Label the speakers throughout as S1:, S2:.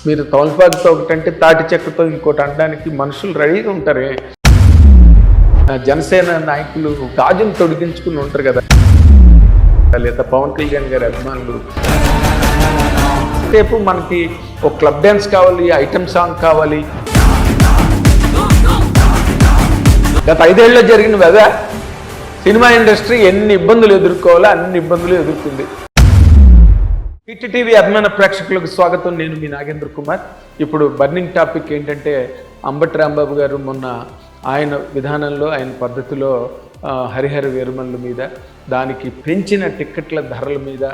S1: మీరు తమలపాకుతో ఒకటంటే తాటి చెక్కతో ఇంకోటి అనడానికి మనుషులు రెడీగా ఉంటారే. జనసేన నాయకులు గాజును తొడిగించుకుని ఉంటారు కదా, లేదా పవన్ కళ్యాణ్ గారి అభిమానులు. రేపు మనకి ఒక క్లబ్ డ్యాన్స్ కావాలి, ఐటమ్ సాంగ్ కావాలి. గత 5 ఏళ్ళలో జరిగిన కదా సినిమా ఇండస్ట్రీ ఎన్ని ఇబ్బందులు ఎదుర్కోవాలో అన్ని ఇబ్బందులు ఎదుర్కొంది. హిట్ టీవీ అభిమాన ప్రేక్షకులకు స్వాగతం. నేను మీ నాగేంద్ర కుమార్. ఇప్పుడు బర్నింగ్ టాపిక్ ఏంటంటే అంబటి రాంబాబు గారు మొన్న ఆయన విధానంలో, ఆయన పద్ధతిలో హరిహర వీరమల్లు మీద, దానికి పెంచిన టిక్కెట్ల ధరల మీద,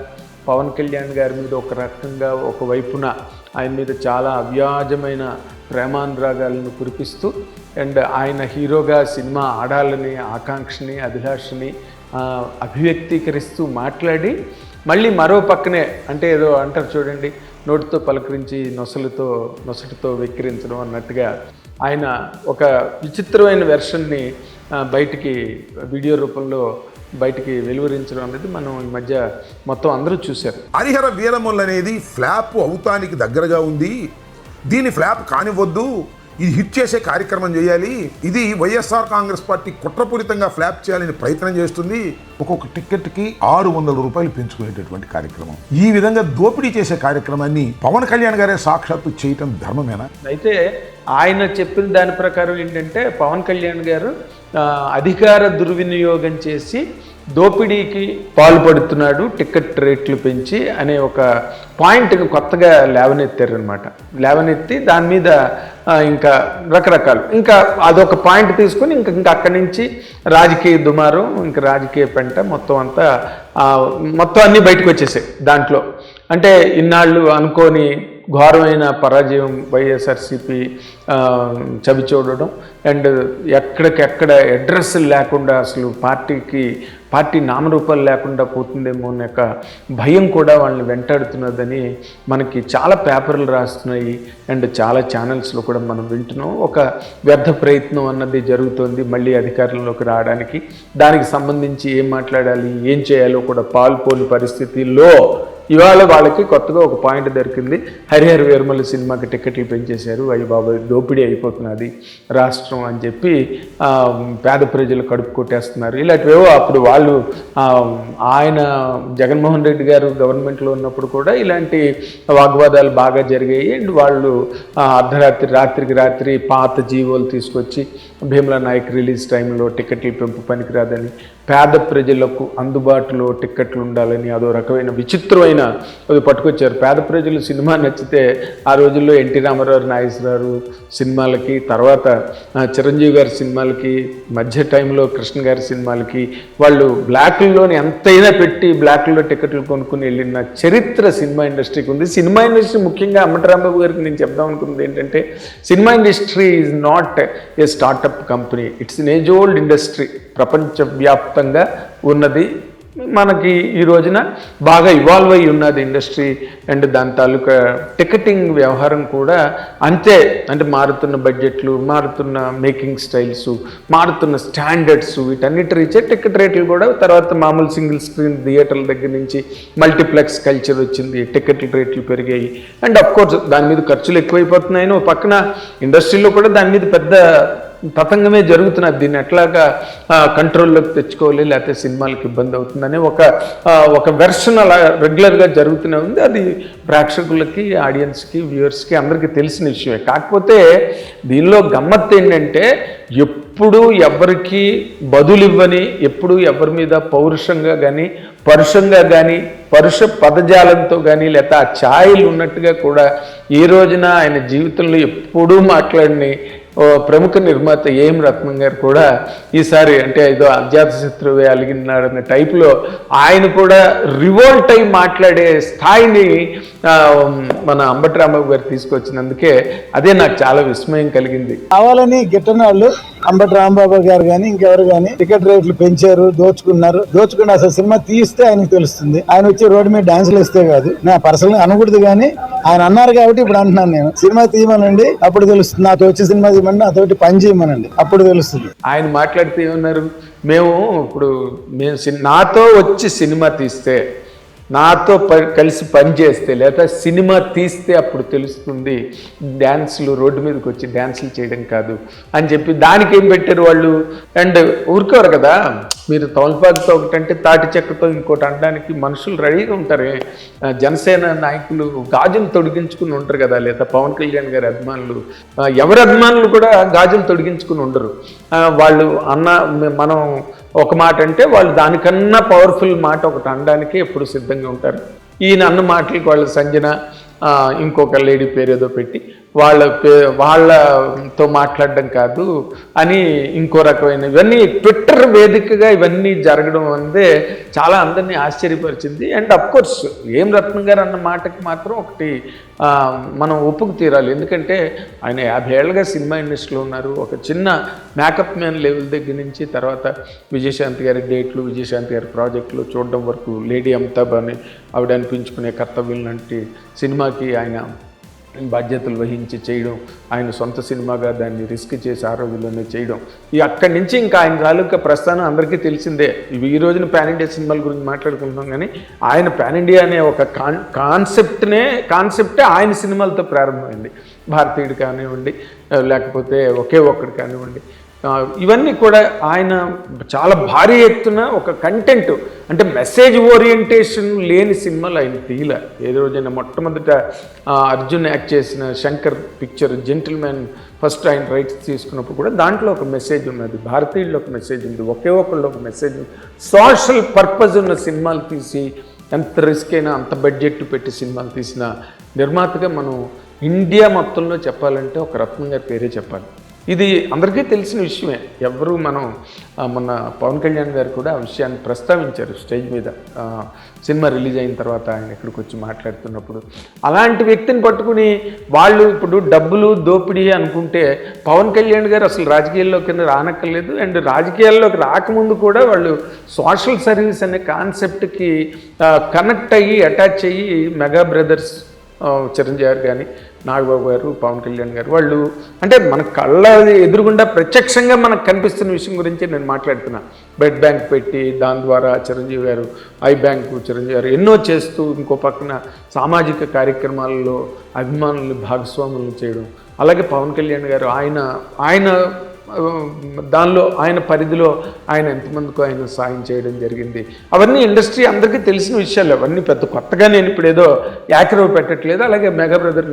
S1: పవన్ కళ్యాణ్ గారి మీద ఒక రకంగా ఒకవైపున ఆయన మీద చాలా అవ్యాజమైన ప్రేమానురాగాలను కురిపిస్తూ అండ్ ఆయన హీరోగా సినిమా ఆడాలని ఆకాంక్షని అభిలాషని అభివ్యక్తీకరిస్తూ మాట్లాడి, మళ్ళీ మరో పక్కనే అంటే ఏదో అంటారు చూడండి, నోటితో పలకరించి నొసటితో వెక్కిరించడం అన్నట్టుగా ఆయన ఒక విచిత్రమైన వెర్షన్ని బయటికి వీడియో రూపంలో బయటికి వెలువరించడం అనేది మనం ఈ మధ్య మొత్తం అందరూ చూశారు.
S2: హరిహర వీరమల్లు అనేది ఫ్లాప్ అవుతానికి దగ్గరగా ఉంది, దీన్ని ఫ్లాప్ కానివ్వద్దు, ఇది హిట్ చేసే కార్యక్రమం చేయాలి, ఇది వైఎస్ఆర్ కాంగ్రెస్ పార్టీ కుట్రపూరితంగా ఫ్లాప్ చేయాలని ప్రయత్నం చేస్తుంది, ఒక్కొక్క టికెట్కి 600 రూపాయలు పెంచుకునేటటువంటి కార్యక్రమం. ఈ విధంగా దోపిడీ చేసే కార్యక్రమాన్ని పవన్ కళ్యాణ్ గారే సాక్షాత్తు చేయటం ధర్మమేనా?
S1: అయితే ఆయన చెప్పిన దాని ప్రకారం ఏంటంటే పవన్ కళ్యాణ్ గారు అధికార దుర్వినియోగం చేసి దోపిడీకి పాల్పడుతున్నాడు, టికెట్ రేట్లు పెంచి అనే ఒక పాయింట్ని కొత్తగా లేవనెత్తారనమాట. లేవనెత్తి దాని మీద ఇంకా రకరకాలు, ఇంకా అదొక పాయింట్ తీసుకుని ఇంకా అక్కడి నుంచి రాజకీయ దుమారం, ఇంకా రాజకీయ పెంట మొత్తం అంతా మొత్తం అన్నీ బయటకు వచ్చేసాయి. దాంట్లో అంటే ఇన్నాళ్ళు అనుకోని ఘోరమైన పరాజయం వైఎస్ఆర్సీపీ చవి చూడడం అండ్ ఎక్కడికెక్కడ అడ్రస్ లేకుండా అసలు పార్టీ నామరూపాలు లేకుండా పోతుందేమో అనే ఒక భయం కూడా వాళ్ళని వెంటాడుతున్నదని మనకి చాలా పేపర్లు రాస్తున్నాయి అండ్ చాలా ఛానల్స్లో కూడా మనం వింటున్నాం. ఒక వ్యర్థ ప్రయత్నం అన్నది జరుగుతుంది మళ్ళీ అధికారంలోకి రావడానికి. దానికి సంబంధించి ఏం మాట్లాడాలి, ఏం చేయాలో కూడా పాల్పోని పరిస్థితిలో ఇవాళ వాళ్ళకి కొత్తగా ఒక పాయింట్ దొరికింది. హరిహర వీరమల్లు సినిమాకి టికెట్లు పెంచేశారు, అయ్యి బాబాయ్ దోపిడీ అయిపోతున్నది రాష్ట్రం అని చెప్పి పేద ప్రజలు కడుపు కొట్టేస్తున్నారు. ఇలాంటివేవో అప్పుడు వాళ్ళు ఆయన జగన్మోహన్ రెడ్డి గారు గవర్నమెంట్లో ఉన్నప్పుడు కూడా ఇలాంటి వాగ్వాదాలు బాగా జరిగాయి. అండ్ వాళ్ళు రాత్రికి రాత్రి పాత జీవోలు తీసుకొచ్చి భీమలా నాయక్ రిలీజ్ టైంలో టికెట్లు పెంపు పనికిరాదని, పేద ప్రజలకు అందుబాటులో టిక్కెట్లు ఉండాలని అదో రకమైన విచిత్రమైన అది పట్టుకొచ్చారు. పేద ప్రజలు సినిమా నచ్చితే ఆ రోజుల్లో ఎన్టీ రామారావు, నాగేశ్వరరావు సినిమాలకి, తర్వాత చిరంజీవి గారి సినిమాలకి, మధ్య టైంలో కృష్ణ గారి సినిమాలకి వాళ్ళు బ్లాక్లోని ఎంతైనా పెట్టి బ్లాక్లో టికెట్లు కొనుక్కుని వెళ్ళిన చరిత్ర సినిమా ఇండస్ట్రీకి ఉంది. సినిమా ఇండస్ట్రీ ముఖ్యంగా అంబటి రాంబాబు గారికి నేను చెప్దాం అనుకున్నది ఏంటంటే, cinema industry is not a startup company, it's an age old industry. ప్రపంచవ్యాప్తంగా ఉన్నది, మనకి ఈ రోజున బాగా ఇవాల్వ్ అయి ఉన్నది ఇండస్ట్రీ. అండ్ దాని తాలూకా టికెటింగ్ వ్యవహారం కూడా అంతే. అంటే మారుతున్న బడ్జెట్లు, మారుతున్న మేకింగ్ స్టైల్స్, మారుతున్న స్టాండర్డ్స్, వీటన్నిటి రీచే టికెట్ రేట్లు కూడా తర్వాత మామూలు సింగిల్ స్క్రీన్ థియేటర్ల దగ్గర నుంచి మల్టీప్లెక్స్ కల్చర్ వచ్చింది, టికెట్ల రేట్లు పెరిగాయి. అండ్ అఫ్కోర్స్ దాని మీద ఖర్చులు ఎక్కువైపోతున్నాయని పక్కన ఇండస్ట్రీలో కూడా దాని మీద పెద్ద తతంగమే జరుగుతున్నది. దీన్ని ఎట్లాగా కంట్రోల్లోకి తెచ్చుకోవాలి, లేకపోతే సినిమాలకు ఇబ్బంది అవుతుందని ఒక వెర్షన్ అలా రెగ్యులర్గా జరుగుతూనే ఉంది. అది ప్రేక్షకులకి, ఆడియన్స్కి, వ్యూవర్స్కి అందరికీ తెలిసిన విషయమే. కాకపోతే దీనిలో గమ్మత్తు ఏంటంటే, ఎప్పుడు ఎవరికి బదులివ్వని, ఎప్పుడు ఎవరి మీద పౌరుషంగా కానీ పరుషంగా కానీ పరుష పదజాలంతో కానీ లేకపోతే ఆ ఛాయలు ఉన్నట్టుగా కూడా ఈ రోజున ఆయన జీవితంలో ఎప్పుడూ మాట్లాడిని ప్రముఖ నిర్మాత ఏఎం రత్నం గారు కూడా ఈసారి అంటే ఏదో అజాత శత్రువే అలిగినాడన్న టైప్లో ఆయన కూడా రివోల్ట్ అయి మాట్లాడే స్థాయిని మన అంబటి రాంబాబు గారు తీసుకొచ్చినందుకే అదే నాకు చాలా విస్మయం కలిగింది.
S3: కావాలని గిట్టని వాళ్ళు అంబటి రాంబాబు గారు కానీ ఇంకెవరు కానీ టికెట్ రేట్లు పెంచారు, దోచుకుని అసలు సినిమా తీస్తే ఆయనకు తెలుస్తుంది. ఆయన వచ్చి రోడ్డు మీద డాన్సులు ఇస్తే కాదు, నా పర్సనల్ అనకూడదు, కానీ ఆయన అన్నారు కాబట్టి ఇప్పుడు అంటున్నాను. నేను సినిమా తీయమనండి, అప్పుడు తెలుస్తుంది. నాతో వచ్చి సినిమా తీయమని నాతోటి పని చేయమనండి, అప్పుడు తెలుస్తుంది.
S1: ఆయన మాట్లాడితే ఏమన్నారు, మేము నాతో వచ్చి సినిమా తీస్తే నాతో కలిసి పనిచేస్తే లేదా సినిమా తీస్తే అప్పుడు తెలుస్తుంది డ్యాన్సులు రోడ్డు మీదకి వచ్చి డ్యాన్సులు చేయడం కాదు అని చెప్పి దానికి ఏం పెట్టారు వాళ్ళు. అండ్ ఊరుకోరు కదా, మీరు తమలపాకుతో ఒకటంటే తాటి చెక్కతో ఇంకోటి అనడానికి మనుషులు రెడీగా ఉంటారే. జనసేన నాయకులు గాజులు తొడిగించుకుని ఉంటారు కదా, లేదా పవన్ కళ్యాణ్ గారి అభిమానులు, ఎవరి అభిమానులు కూడా గాజులు తొడిగించుకుని ఉండరు. వాళ్ళు మనం ఒక మాట అంటే వాళ్ళు దానికన్నా పవర్ఫుల్ మాట ఒకటి అనడానికి ఎప్పుడు సిద్ధంగా ఉంటారు. ఈయన అన్న మాటలకి వాళ్ళ సంజన ఇంకొక లేడీ పేరు ఏదో పెట్టి వాళ్ళతో మాట్లాడడం కాదు అని ఇంకో రకమైన ఇవన్నీ ట్విట్టర్ వేదికగా ఇవన్నీ జరగడం అనేది చాలా అందరినీ ఆశ్చర్యపరిచింది. అండ్ అఫ్కోర్స్ ఏం రత్నం గారు అన్న మాటకి మాత్రం ఒకటి మనం ఒప్పుకు తీరాలి. ఎందుకంటే ఆయన 50 ఏళ్ళుగా సినిమా ఇండస్ట్రీలో ఉన్నారు. ఒక చిన్న మేకప్ మ్యాన్ లెవెల్ దగ్గర నుంచి తర్వాత విజయశాంతి గారి డేట్లు, విజయశాంతి గారి ప్రాజెక్టులు చూడడం వరకు, లేడీ అమితాబ్ అని ఆవిడ అనిపించుకునే కర్తవ్యం లాంటి సినిమాకి ఆయన బాధ్యతలు వహించి చేయడం, ఆయన సొంత సినిమాగా దాన్ని రిస్క్ చేసి ఆ రోజుల్లోనే చేయడం, అక్కడి నుంచి ఇంకా ఆయన తాలూకా ప్రస్థానం అందరికీ తెలిసిందే. ఈ రోజున పాన్ ఇండియా సినిమాల గురించి మాట్లాడుకుంటున్నాం కానీ ఆయన పాన్ ఇండియా అనే ఒక కాన్సెప్టే ఆయన సినిమాలతో ప్రారంభమైంది. భారతీయుడు కానివ్వండి, లేకపోతే ఒకే ఒక్కడు కానివ్వండి, ఇవన్నీ కూడా ఆయన చాలా భారీ ఎత్తున ఒక కంటెంట్ అంటే మెసేజ్ ఓరియంటేషన్ లేని సినిమాలు ఆయన తీయలే. ఏ రోజైనా మొట్టమొదట అర్జున్ యాక్ట్ చేసిన శంకర్ పిక్చర్ జెంటిల్మెన్ ఫస్ట్ ఆయన రైట్స్ తీసుకున్నప్పుడు కూడా దాంట్లో ఒక మెసేజ్ ఉన్నది, భారతీయుల్లో ఒక మెసేజ్ ఉంది, ఒకే ఒక్కళ్ళు ఒక మెసేజ్ ఉంది. సోషల్ పర్పస్ ఉన్న సినిమాలు తీసి ఎంత రిస్క్ అయినా అంత బడ్జెట్ పెట్టి సినిమాలు తీసిన నిర్మాతగా మనం ఇండియా మొత్తంలో చెప్పాలంటే ఒక రత్నం గారి పేరే చెప్పాలి. ఇది అందరికీ తెలిసిన విషయమే. ఎవరు మొన్న పవన్ కళ్యాణ్ గారు కూడా ఆ విషయాన్ని ప్రస్తావించారు స్టేజ్ మీద సినిమా రిలీజ్ అయిన తర్వాత ఆయన ఇక్కడికి వచ్చి మాట్లాడుతున్నప్పుడు. అలాంటి వ్యక్తిని పట్టుకుని వాళ్ళు ఇప్పుడు డబ్బులు దోపిడీ అనుకుంటే పవన్ కళ్యాణ్ గారు అసలు రాజకీయాల్లోకి రానక్కర్లేదు. అండ్ రాజకీయాల్లోకి రాకముందు కూడా వాళ్ళు సోషల్ సర్వీస్ అనే కాన్సెప్ట్కి కనెక్ట్ అయ్యి అటాచ్ అయ్యి మెగా బ్రదర్స్ చిరంజీవి గారు కానీ, నాగబాబు గారు, పవన్ కళ్యాణ్ గారు వాళ్ళు అంటే మన కళ్ళ ఎదురుగుండా ప్రత్యక్షంగా మనకు కనిపిస్తున్న విషయం గురించి నేను మాట్లాడుతున్నా. బ్లడ్ బ్యాంక్ పెట్టి దాని ద్వారా చిరంజీవి గారు, ఐ బ్యాంకు చిరంజీవి గారు ఎన్నో చేస్తూ ఇంకో పక్కన సామాజిక కార్యక్రమాల్లో అభిమానులు భాగస్వాములు చేయడం, అలాగే పవన్ కళ్యాణ్ గారు ఆయన దానిలో ఆయన పరిధిలో ఆయన ఎంతమందికో ఆయన సాయం చేయడం జరిగింది. అవన్నీ ఇండస్ట్రీ అందరికీ తెలిసిన విషయాలు, అవన్నీ పెద్ద కొత్తగా నేను ఇప్పుడు ఏదో యాక్రవ్ పెట్టట్లేదు. అలాగే మెగా బ్రదర్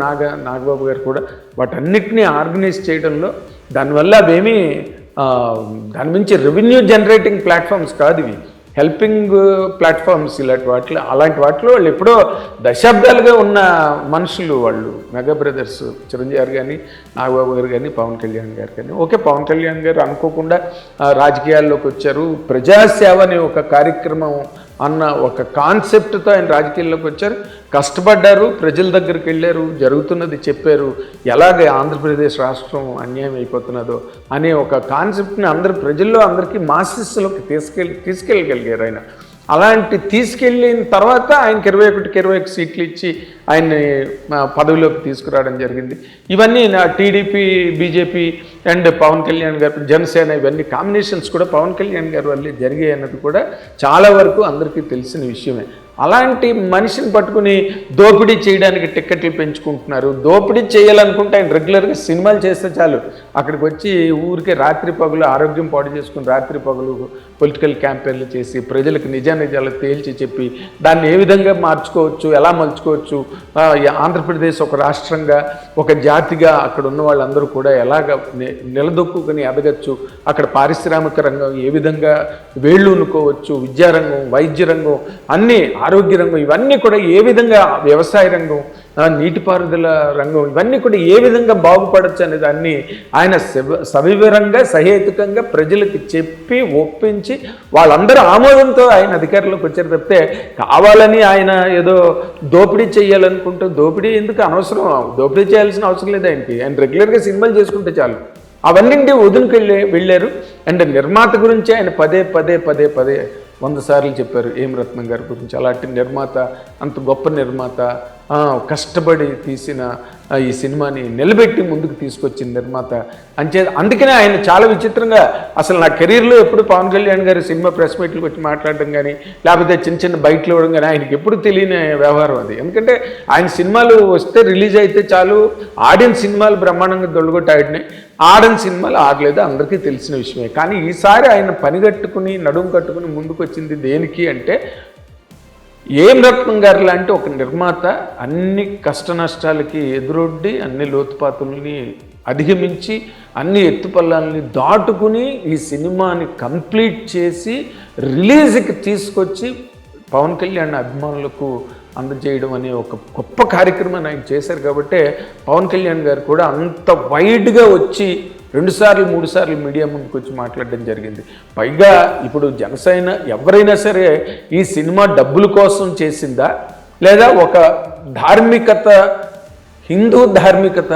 S1: నాగబాబు గారు కూడా వాటన్నిటినీ ఆర్గనైజ్ చేయడంలో దానివల్ల అవేమీ దాని నుంచి రెవెన్యూ జనరేటింగ్ ప్లాట్ఫామ్స్ కాదు ఇవి, హెల్పింగ్ ప్లాట్ఫామ్స్. అలాంటి వాటిలో వాళ్ళు ఎప్పుడో దశాబ్దాలుగా ఉన్న మనుషులు వాళ్ళు. మెగా బ్రదర్స్ చిరంజీవి గారు కానీ, నాగబాబు గారు కానీ, పవన్ కళ్యాణ్ గారు కానీ. ఓకే, పవన్ కళ్యాణ్ గారు అనుకోకుండా రాజకీయాల్లోకి వచ్చారు. ప్రజాసేవ అనే ఒక కార్యక్రమం అన్న ఒక కాన్సెప్ట్తో ఆయన రాజకీయాల్లోకి వచ్చారు, కష్టపడ్డారు, ప్రజల దగ్గరికి వెళ్ళారు, జరుగుతున్నది చెప్పారు, ఎలాగ ఆంధ్రప్రదేశ్ రాష్ట్రం అన్యాయం అయిపోతున్నదో అనే ఒక కాన్సెప్ట్ని ప్రజల్లో అందరికీ మాసెస్లోకి తీసుకెళ్ళగలిగారు ఆయన. అలాంటి తీసుకెళ్ళిన తర్వాత ఆయనకి 21 సీట్లు ఇచ్చి ఆయన్ని పదవిలోకి తీసుకురావడం జరిగింది. ఇవన్నీ TDP, BJP and Pawan Kalyan గారు, జనసేన ఇవన్నీ కాంబినేషన్స్ కూడా పవన్ కళ్యాణ్ గారి వల్లే జరిగాయి అన్నది కూడా చాలా వరకు అందరికీ తెలిసిన విషయమే. అలాంటి మనిషిని పట్టుకుని దోపిడీ చేయడానికి టిక్కెట్లు పెంచుకుంటున్నారు. దోపిడీ చేయాలనుకుంటే ఆయన రెగ్యులర్గా సినిమాలు చేస్తే చాలు, అక్కడికి వచ్చి ఊరికే రాత్రి పగులు ఆరోగ్యం పాడు చేసుకుని రాత్రి పగులు పొలిటికల్ క్యాంపెయిన్లు చేసి ప్రజలకు నిజాలు తేల్చి చెప్పి దాన్ని ఏ విధంగా మార్చుకోవచ్చు, ఎలా మలుచుకోవచ్చు, ఆంధ్రప్రదేశ్ ఒక రాష్ట్రంగా ఒక జాతిగా అక్కడ ఉన్న వాళ్ళందరూ కూడా ఎలాగ నిలదొక్కుని ఎదగచ్చు, అక్కడ పారిశ్రామిక రంగం ఏ విధంగా వేళ్ళు ఉనుకోవచ్చు, విద్యారంగం, వైద్య రంగం, అన్నీ ఆరోగ్య రంగం, ఇవన్నీ కూడా ఏ విధంగా వ్యవసాయ రంగం, నీటిపారుదల రంగం, ఇవన్నీ కూడా ఏ విధంగా బాగుపడచ్చు అనే దాన్ని ఆయన సవివరంగా సహేతుకంగా ప్రజలకు చెప్పి ఒప్పించి వాళ్ళందరూ ఆమోదంతో ఆయన అధికారంలోకి వచ్చారు తప్పితే కావాలని ఆయన ఏదో దోపిడీ చేయాలనుకుంటూ దోపిడీ ఎందుకు అనవసరం, దోపిడీ చేయాల్సిన అవసరం లేదు ఆయనకి. ఆయన రెగ్యులర్గా సినిమాలు చేసుకుంటే చాలు. అవన్నీ వదులుకెళ్ళి వెళ్ళారు. అండ్ నిర్మాత గురించి ఆయన పదే 100 సార్లు చెప్పారు ఏం రత్నం గారి గురించి. అలాంటి నిర్మాత, అంత గొప్ప నిర్మాత, కష్టపడి తీసిన ఈ సినిమాని నిలబెట్టి ముందుకు తీసుకొచ్చిన నిర్మాత అందుకనే ఆయన చాలా విచిత్రంగా అసలు నా కెరీర్లో ఎప్పుడు పవన్ కళ్యాణ్ గారు సినిమా ప్రెస్ మీట్లకు వచ్చి మాట్లాడడం కానీ లేకపోతే చిన్న చిన్న బయటలు ఇవ్వడం కానీ ఆయనకి ఎప్పుడు తెలియని వ్యవహారం అది. ఎందుకంటే ఆయన సినిమాలు వస్తే రిలీజ్ అయితే చాలు, ఆడిన సినిమాలు బ్రహ్మాండంగా దొళ్ళగొట్టి ఆడినాయి, ఆడని సినిమాలు ఆడలేదు, అందరికీ తెలిసిన విషయమే. కానీ ఈసారి ఆయన పనిగట్టుకుని నడుము కట్టుకుని ముందుకు వచ్చింది దేనికి అంటే ఏం రత్నం గారు లాంటి ఒక నిర్మాత అన్ని కష్ట నష్టాలకి ఎదురొడ్డి అన్ని లోతుపాతుల్ని అధిగమించి అన్ని ఎత్తుపల్లాలని దాటుకుని ఈ సినిమాని కంప్లీట్ చేసి రిలీజ్కి తీసుకొచ్చి పవన్ కళ్యాణ్ అభిమానులకు అందజేయడం అనే ఒక గొప్ప కార్యక్రమాన్ని ఆయన చేశారు. కాబట్టి పవన్ కళ్యాణ్ గారు కూడా అంత వైడ్గా వచ్చి 2 సార్లు 3 సార్లు మీడియా ముందుకు వచ్చి మాట్లాడడం జరిగింది. పైగా ఇప్పుడు జనసేన ఎవరైనా సరే ఈ సినిమా డబ్బుల కోసం చేసిందా లేదా ఒక ధార్మికత, హిందూ ధార్మికత,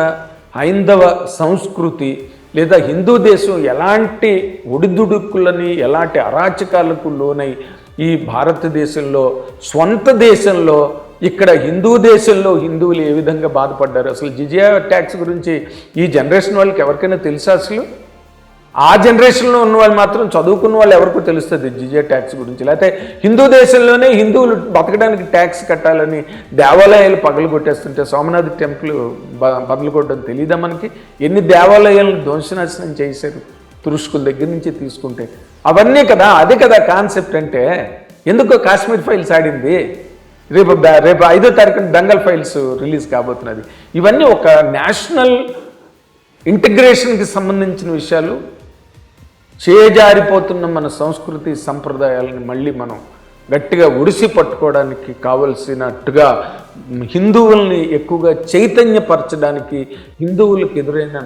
S1: హైందవ సంస్కృతి లేదా హిందూ దేశం ఎలాంటి ఒడిదుడుకులని ఎలాంటి అరాచకాలకు లోనై ఈ భారతదేశంలో స్వంత దేశంలో ఇక్కడ హిందూ దేశంలో హిందువులు ఏ విధంగా బాధపడ్డారు, అసలు జిజియా ట్యాక్స్ గురించి ఈ జనరేషన్ వాళ్ళకి ఎవరికైనా తెలుసా? అసలు ఆ జనరేషన్లో ఉన్న వాళ్ళు మాత్రం చదువుకున్న వాళ్ళు ఎవరికో తెలుస్తుంది జిజియా ట్యాక్స్ గురించి. లేకపోతే హిందూ దేశంలోనే హిందువులు బతకడానికి ట్యాక్స్ కట్టాలని దేవాలయాలు పగలు కొట్టేస్తుంటే సోమనాథ్ టెంపుల్ బదులు కొట్టడం తెలియదా మనకి? ఎన్ని దేవాలయాలను ధ్వంసనాశనం చేశారు తురుష్కుల దగ్గర నుంచి తీసుకుంటే. అవన్నీ కదా, అది కదా కాన్సెప్ట్ అంటే. ఎందుకో కాశ్మీర్ ఫైల్స్ ఆడింది, రేపు 5వ తారీఖున దంగల్ ఫైల్స్ రిలీజ్ కాబోతున్నది. ఇవన్నీ ఒక నేషనల్ ఇంటిగ్రేషన్కి సంబంధించిన విషయాలు. చేజారిపోతున్న మన సంస్కృతి సంప్రదాయాలను మళ్ళీ మనం గట్టిగా ఒడిసి పట్టుకోవడానికి కావలసినట్టుగా హిందువుల్ని ఎక్కువగా చైతన్యపరచడానికి, హిందువులకు ఎదురైన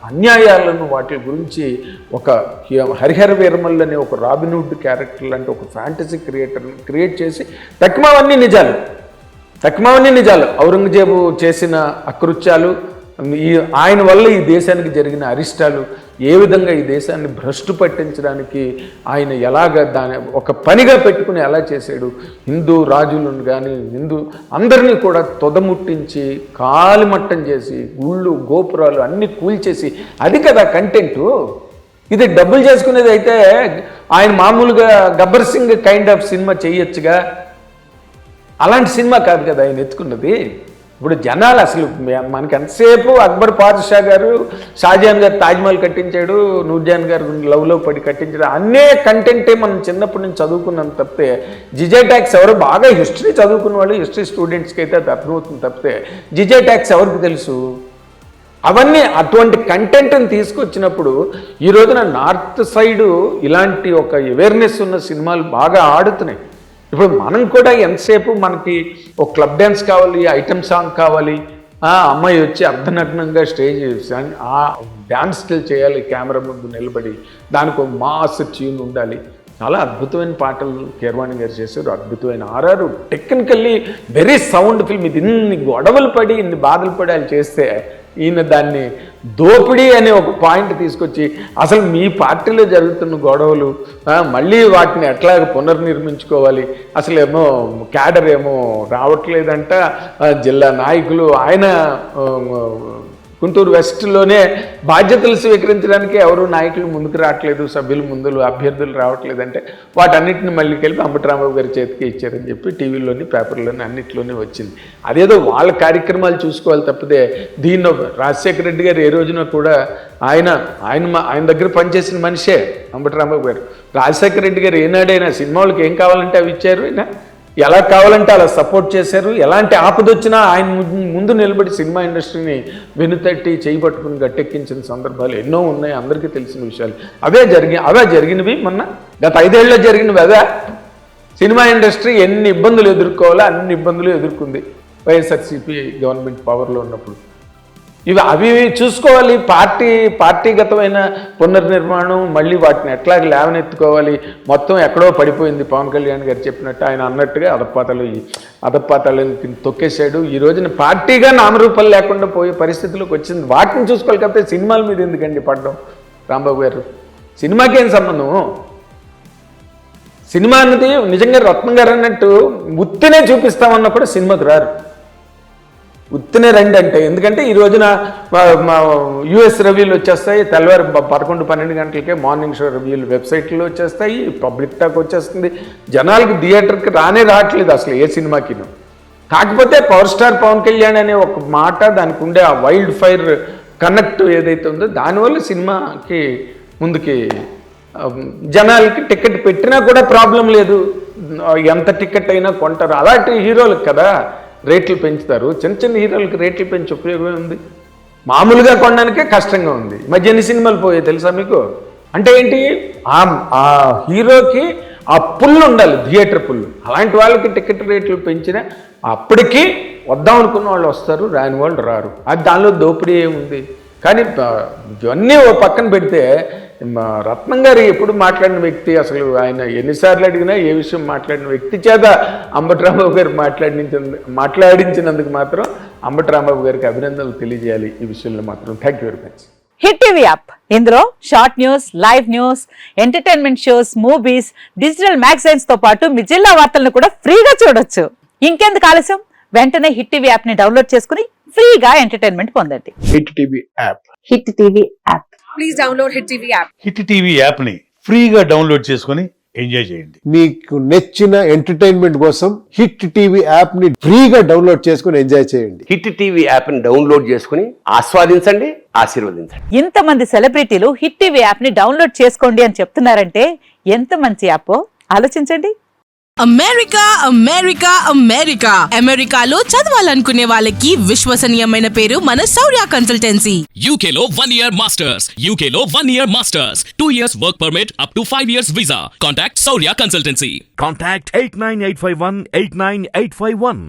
S1: అన్యాయాలను వాటి గురించి ఒక హరిహర వీరమల్ అనే ఒక రాబిన్హుడ్ క్యారెక్టర్ లాంటి ఒక ఫ్యాంటసీ క్రియేట్ చేసి తక్మావన్నీ నిజాలు, ఔరంగజేబు చేసిన అకృత్యాలు, ఆయన వల్ల ఈ దేశానికి జరిగిన అరిష్టాలు, ఏ విధంగా ఈ దేశాన్ని భ్రష్టు పట్టించడానికి ఆయన ఎలాగ దాని ఒక పనిగా పెట్టుకుని ఎలా చేశాడు, హిందూ రాజులను కానీ హిందూ అందరినీ కూడా తొదముట్టించి కాలిమట్టం చేసి గుళ్ళు గోపురాలు అన్నీ కూల్చేసి, అది కదా కంటెంటు. ఇది డబ్బులు చేసుకునేది అయితే ఆయన మామూలుగా Gabbar Singh kind of cinema చేయొచ్చుగా, అలాంటి సినిమా కాదు కదా ఆయన ఎత్తుకున్నది. ఇప్పుడు జనాలు అసలు మనకి ఎంతసేపు అక్బర్ పాదుషా గారు, షాజహాన్ గారు తాజ్మహల్ కట్టించాడు, నూర్జహాన్ గారు లవ్లో పడి కట్టించాడు, అన్నీ కంటెంటే మనం చిన్నప్పటి నుంచి చదువుకున్నాం తప్పితే జిజే ట్యాక్స్ ఎవరు బాగా హిస్టరీ చదువుకున్న వాళ్ళు, హిస్టరీ స్టూడెంట్స్కి అయితే అది అర్థమవుతుంది తప్పితే జిజే ట్యాక్స్ ఎవరికి తెలుసు? అవన్నీ అటువంటి కంటెంట్ని తీసుకొచ్చినప్పుడు ఈ రోజున నార్త్ సైడు ఇలాంటి ఒక అవేర్నెస్ ఉన్న సినిమాలు బాగా ఆడుతున్నాయి. ఇప్పుడు మనం కూడా ఎంతసేపు మనకి ఒక క్లబ్ డ్యాన్స్ కావాలి, ఐటమ్ సాంగ్ కావాలి, అమ్మాయి వచ్చి అర్ధనగ్నంగా స్టేజ్ ఆ డ్యాన్స్ చేయాలి కెమెరా ముందు నిలబడి, దానికి ఒక మాస్ ట్యూన్ ఉండాలి. చాలా అద్భుతమైన పాటలు కీరవాణి గారు చేశారు, అద్భుతమైన RR, technically very sound film. ఇది ఇన్ని గొడవలు పడి ఇన్ని బాధలు పడి వాళ్ళు చేస్తే ఈయన దాన్ని దోపిడీ అనే ఒక పాయింట్ తీసుకొచ్చి అసలు మీ పార్టీలో జరుగుతున్న గొడవలు మళ్ళీ వాటిని ఎట్లా పునర్నిర్మించుకోవాలి, అసలు ఏమో క్యాడర్ ఏమో రావట్లేదంట, జిల్లా నాయకులు ఆయన గుంటూరు వెస్ట్లోనే బాధ్యతలు స్వీకరించడానికి ఎవరు నాయకులు ముందుకు రావట్లేదు, సభ్యులు అభ్యర్థులు రావట్లేదంటే వాటన్నిటిని మళ్ళీ కలిపి అంబటి రాంబాబు గారి చేతికి ఇచ్చారని చెప్పి టీవీలోని పేపర్లోని అన్నింటిలోనే వచ్చింది. అదేదో వాళ్ళ కార్యక్రమాలు చూసుకోవాలి తప్పితే దీన్ని రాజశేఖర రెడ్డి గారు ఏ రోజున కూడా ఆయన దగ్గర పనిచేసిన మనిషే అంబటి రాంబాబు గారు. రాజశేఖర రెడ్డి గారు ఏనాడైనా సినిమాలకు ఏం కావాలంటే అవి ఇచ్చారు, ఆయన ఎలా కావాలంటే అలా సపోర్ట్ చేశారు. ఎలాంటి ఆపదొచ్చినా ఆయన ముందు నిలబడి సినిమా ఇండస్ట్రీని వెనుతట్టి చేయబట్టుకుని గట్టెక్కించిన సందర్భాలు ఎన్నో ఉన్నాయి, అందరికీ తెలిసిన విషయాలు. అవే జరిగినవి మొన్న గత 5 ఏళ్ళలో జరిగినవి. అవే సినిమా ఇండస్ట్రీ ఎన్ని ఇబ్బందులు ఎదుర్కోవాలో అన్ని ఇబ్బందులు ఎదుర్కొంది వైఎస్ఆర్సీపీ గవర్నమెంట్ పవర్లో ఉన్నప్పుడు. అవి చూసుకోవాలి. పార్టీగతమైన పునర్నిర్మాణం, మళ్ళీ వాటిని ఎట్లాగ లేవనెత్తుకోవాలి. మొత్తం ఎక్కడో పడిపోయింది పవన్ కళ్యాణ్ గారు చెప్పినట్టు, ఆయన అన్నట్టుగా అదపాతాలకి తొక్కేశాడు. ఈ రోజున పార్టీగా నామరూపాలు లేకుండా పోయే పరిస్థితిలోకి వచ్చింది. వాటిని చూసుకోవాలి కాకపోతే సినిమాల మీద ఎందుకండి పడడం రాంబాబు గారు? సినిమాకి ఏం సంబంధం? సినిమా అన్నది నిజంగా రత్నం గారు అన్నట్టు ఉత్తినే చూపిస్తామన్నా కూడా సినిమాకి రారు. ఉత్తినే రండి అంటే. ఎందుకంటే ఈ రోజున మా యుఎస్ రివ్యూలు వచ్చేస్తాయి, తెల్లవారు 11-12 గంటలకే మార్నింగ్ షో రివ్యూలు వెబ్సైట్లో వచ్చేస్తాయి, పబ్లిక్ టాక్ వచ్చేస్తుంది. జనాలకి థియేటర్కి రావట్లేదు అసలు ఏ సినిమాకిను. కాకపోతే పవర్ స్టార్ పవన్ కళ్యాణ్ అనే ఒక మాట, దానికి ఉండే ఆ వైల్డ్ ఫైర్ కనెక్ట్ ఏదైతే ఉందో దానివల్ల సినిమాకి ముందుకి జనాలకి టికెట్ పెట్టినా కూడా ప్రాబ్లం లేదు, ఎంత టికెట్ అయినా కొంటారు. అలాంటి హీరోలకు కదా రేట్లు పెంచుతారు. చిన్న చిన్న హీరోలకు రేట్లు పెంచి ఉపయోగమే ఉంది? మామూలుగా కొనడానికే కష్టంగా ఉంది. మధ్య ఎన్ని సినిమాలు పోయాయి తెలుసా మీకు? అంటే ఏంటి, ఆ హీరోకి ఆ పుల్లు ఉండాలి, థియేటర్ పుల్లు. అలాంటి వాళ్ళకి టికెట్ రేట్లు పెంచినా అప్పటికీ వద్దాం అనుకున్న వాళ్ళు వస్తారు, రాని వాళ్ళు రారు. అది దానిలో దోపిడీ ఏముంది? కానీ ఇవన్నీ ఓ పక్కన పెడితే రత్నం గారు ఎప్పుడు మాట్లాడిన వ్యక్తి, అసలు ఆయన ఎన్నిసార్లు అడిగినా ఏ విషయం మాట్లాడిన వ్యక్తి చేత అంబటి రాంబాబు గారు మాట్లాడించినందుకు మాత్రం అంబటి రాంబాబు గారికి అభినందనలు తెలియజేయాలి ఈ విషయంలో మాత్రం. Thank you very much.
S4: Hit TV app, ఇందులో short news, live news, entertainment shows, movies, digital magazines తో పాటు మీ జిల్లా వార్తలను కూడా ఫ్రీగా చూడొచ్చు. ఇంకెందుకు ఆలస్యం, వెంటనే హిట్ టీవీ యాప్ ని డౌన్లోడ్ చేసుకుని ఫ్రీగా ఎంటర్టైన్మెంట్ పొందండి.
S1: Hit TV app.
S4: Hit TV app.
S5: Please download Hit TV app.
S6: Hit TV యాప్ని ఫ్రీగా డౌన్లోడ్ చేసుకొని ఎంజాయ్ చేయండి.
S7: మీకు నచ్చిన ఎంటర్టైన్మెంట్ కోసం హిట్ టీవీ యాప్ ని ఫ్రీగా డౌన్లోడ్ చేసుకుని ఎంజాయ్ చేయండి.
S8: హిట్ టీవీ యాప్ని డౌన్లోడ్ చేసుకుని ఆస్వాదించండి, ఆశీర్వదించండి.
S4: ఇంతమంది సెలబ్రిటీలు హిట్ టీవీ యాప్ ని డౌన్లోడ్ చేసుకోండి అని చెప్తున్నారంటే ఎంత మంచి యాప్ ఆలోచించండి.
S9: అమెరికా అమెరికా అమెరికా అమెరికాలో చదవాలనుకునే వాళ్ళకి విశ్వసనీయమైన పేరు మన శౌర్య కన్సల్టెన్సీ.
S10: UK లో 1 year masters, UK లో 1 year masters, 2 years work permit up to 5 years visa. Contact Saurya Consultancy.
S11: Contact 89851 89851.